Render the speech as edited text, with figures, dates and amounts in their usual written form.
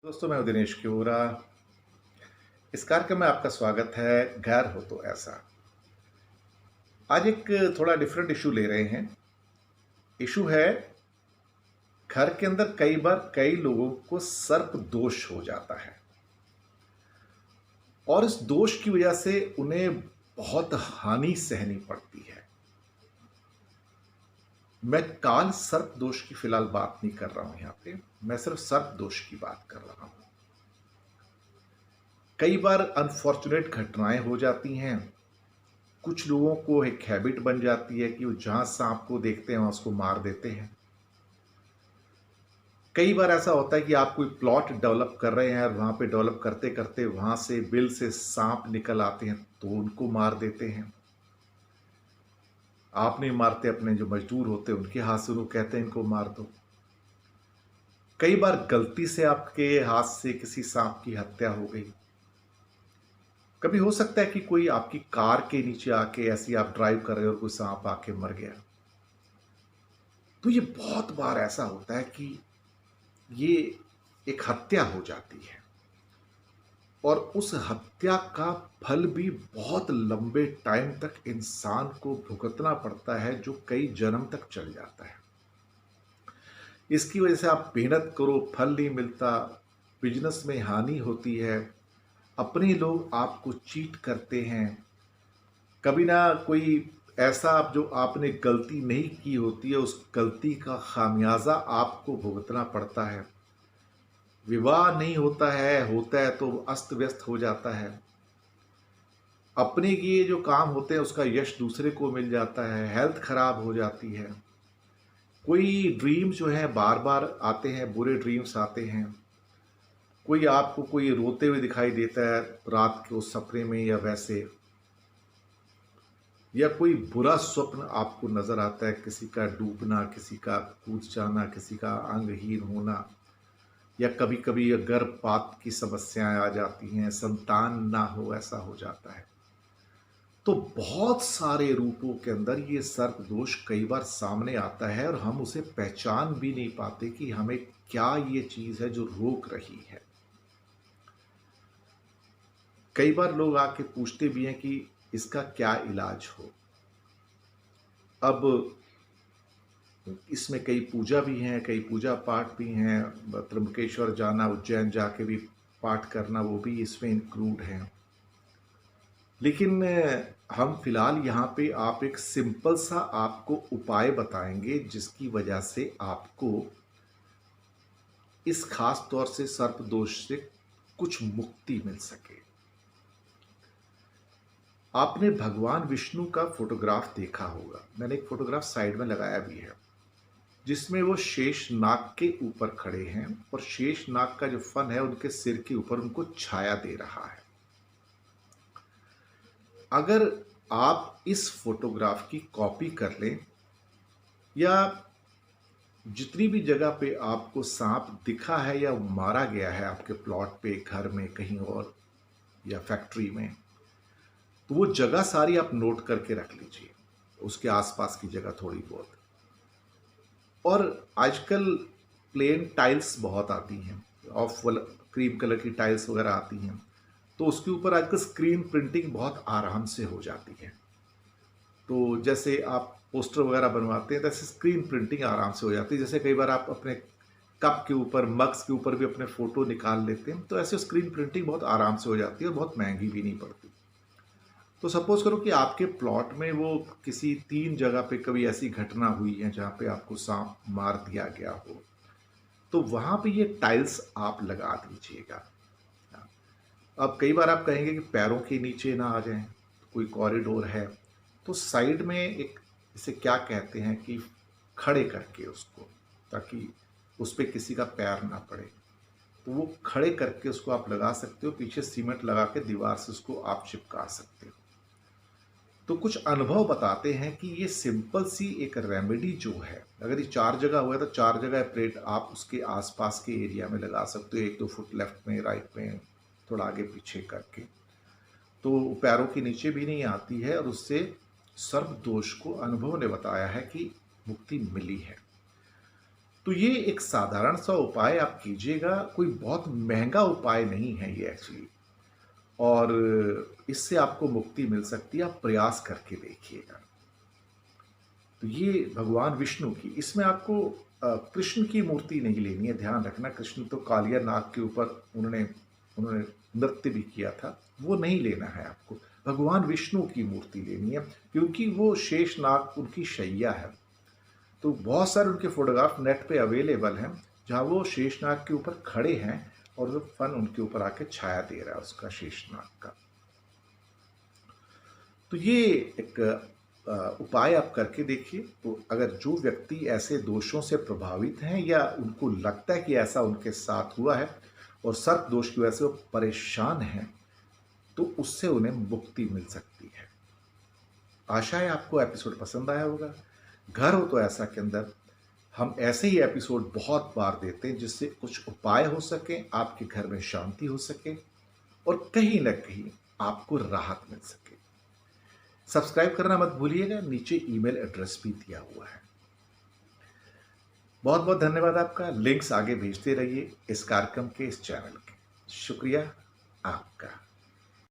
दोस्तों, मैं हूं दिनेश क्यूरा। इस कार्यक्रम में आपका स्वागत है। घर हो तो ऐसा। आज एक थोड़ा डिफरेंट इशू ले रहे हैं। इशू है, घर के अंदर कई बार कई लोगों को सर्प दोष हो जाता है और इस दोष की वजह से उन्हें बहुत हानि सहनी पड़ती है। मैं काल सर्प दोष की फिलहाल बात नहीं कर रहा हूं यहां पे। मैं सिर्फ सर्प दोष की बात कर रहा हूं। कई बार अनफॉर्चुनेट घटनाएं हो जाती हैं। कुछ लोगों को एक हैबिट बन जाती है कि वो जहां सांप को देखते हैं वहां उसको मार देते हैं। कई बार ऐसा होता है कि आप कोई प्लॉट डेवलप कर रहे हैं और वहां पे डेवलप करते करते वहां से बिल से सांप निकल आते हैं तो उनको मार देते हैं। आप नहीं मारते, अपने जो मजदूर होते हैं उनके हाथ से उनको कहते हैं इनको मार दो। कई बार गलती से आपके हाथ से किसी सांप की हत्या हो गई। कभी हो सकता है कि कोई आपकी कार के नीचे आके ऐसी आप ड्राइव कर रहे हो और कोई सांप आके मर गया। तो ये बहुत बार ऐसा होता है कि ये एक हत्या हो जाती है और उस हत्या का फल भी बहुत लंबे टाइम तक इंसान को भुगतना पड़ता है, जो कई जन्म तक चल जाता है। इसकी वजह से आप मेहनत करो, फल नहीं मिलता, बिजनेस में हानि होती है, अपने लोग आपको चीट करते हैं। कभी ना कोई ऐसा आप जो आपने गलती नहीं की होती है उस गलती का खामियाजा आपको भुगतना पड़ता है। विवाह नहीं होता है तो अस्त व्यस्त हो जाता है। अपने किए जो काम होते हैं उसका यश दूसरे को मिल जाता है। हेल्थ खराब हो जाती है। कोई ड्रीम जो है बार बार आते हैं, बुरे ड्रीम्स आते हैं। कोई आपको कोई रोते हुए दिखाई देता है रात के उस सपने में या वैसे, या कोई बुरा स्वप्न आपको नजर आता है, किसी का डूबना, किसी का कूद जाना, किसी का अंगहीन होना, या कभी कभी गर्भपात की समस्याएं आ जाती हैं, संतान ना हो ऐसा हो जाता है। तो बहुत सारे रूपों के अंदर ये सर्प दोष कई बार सामने आता है और हम उसे पहचान भी नहीं पाते कि हमें क्या ये चीज है जो रोक रही है। कई बार लोग आके पूछते भी हैं कि इसका क्या इलाज हो। अब इसमें कई पूजा भी हैं, कई पूजा पाठ भी हैं। त्र्यंबकेश्वर जाना, उज्जैन जाके भी पाठ करना, वो भी इसमें इंक्लूड है। लेकिन हम फिलहाल यहाँ पे आप एक सिंपल सा आपको उपाय बताएंगे जिसकी वजह से आपको इस खास तौर से सर्प दोष से कुछ मुक्ति मिल सके। आपने भगवान विष्णु का फोटोग्राफ देखा होगा। मैंने एक फोटोग्राफ साइड में लगाया भी है जिसमें वो शेष नाग के ऊपर खड़े हैं और शेष नाग का जो फन है उनके सिर के ऊपर उनको छाया दे रहा है। अगर आप इस फोटोग्राफ की कॉपी कर लें, या जितनी भी जगह पे आपको सांप दिखा है या मारा गया है आपके प्लॉट पे, घर में, कहीं और, या फैक्ट्री में, तो वो जगह सारी आप नोट करके रख लीजिए, उसके आसपास की जगह थोड़ी बहुत। और आजकल प्लेन टाइल्स बहुत आती हैं, ऑफ क्रीम कलर की टाइल्स वगैरह आती हैं, तो उसके ऊपर आजकल स्क्रीन प्रिंटिंग बहुत आराम से हो जाती है। तो जैसे आप पोस्टर वगैरह बनवाते हैं, जैसे स्क्रीन प्रिंटिंग आराम से हो जाती है। जैसे कई बार आप अपने कप के ऊपर, मग्स के ऊपर भी अपने फोटो निकाल लेते हैं, तो ऐसे स्क्रीन प्रिंटिंग बहुत आराम से हो जाती है और बहुत महंगी भी नहीं पड़ती। तो सपोज करो कि आपके प्लॉट में वो किसी 3 जगह पे कभी ऐसी घटना हुई है जहाँ पे आपको सांप मार दिया गया हो, तो वहां पे ये टाइल्स आप लगा दीजिएगा। अब कई बार आप कहेंगे कि पैरों के नीचे ना आ जाएं, कोई कॉरिडोर है, तो साइड में एक, इसे क्या कहते हैं कि खड़े करके उसको, ताकि उस पर किसी का पैर ना पड़े, तो वो खड़े करके उसको आप लगा सकते हो। पीछे सीमेंट लगा के दीवार से उसको आप चिपका सकते हो। तो कुछ अनुभव बताते हैं कि ये सिंपल सी एक रेमेडी जो है, अगर ये 4 जगह हुआ है तो 4 जगह प्लेट आप उसके आसपास के एरिया में लगा सकते हो, 1-2 फुट लेफ्ट में, राइट में, थोड़ा आगे पीछे करके। तो पैरों के नीचे भी नहीं आती है और उससे सर्प दोष को अनुभव ने बताया है कि मुक्ति मिली है। तो ये एक साधारण सा उपाय आप कीजिएगा, कोई बहुत महँगा उपाय नहीं है ये एक्चुअली, और इससे आपको मुक्ति मिल सकती है, आप प्रयास करके देखिएगा। तो ये भगवान विष्णु की, इसमें आपको कृष्ण की मूर्ति नहीं लेनी है, ध्यान रखना। कृष्ण तो कालिया नाग के ऊपर उन्होंने उन्होंने नृत्य भी किया था, वो नहीं लेना है आपको। भगवान विष्णु की मूर्ति लेनी है, क्योंकि वो शेष नाग उनकी शैया है। तो बहुत सारे उनके फोटोग्राफ नेट पे अवेलेबल हैं, जहाँ वो शेषनाग के ऊपर खड़े हैं और वो फन उनके ऊपर आके छाया दे रहा है उसका, शेषनाग का। तो ये एक उपाय आप करके देखिए। तो अगर जो व्यक्ति ऐसे दोषों से प्रभावित हैं या उनको लगता है कि ऐसा उनके साथ हुआ है और सर्प दोष की वजह से वो परेशान हैं, तो उससे उन्हें मुक्ति मिल सकती है। आशा है आपको एपिसोड पसंद आया होगा। घर हो तो ऐसा के अंदर हम ऐसे ही एपिसोड बहुत बार देते हैं, जिससे कुछ उपाय हो सके, आपके घर में शांति हो सके और कहीं ना कहीं आपको राहत मिल सके। सब्सक्राइब करना मत भूलिएगा, नीचे ईमेल एड्रेस भी दिया हुआ है। बहुत बहुत धन्यवाद आपका। लिंक्स आगे भेजते रहिए इस कार्यक्रम के, इस चैनल के। शुक्रिया आपका।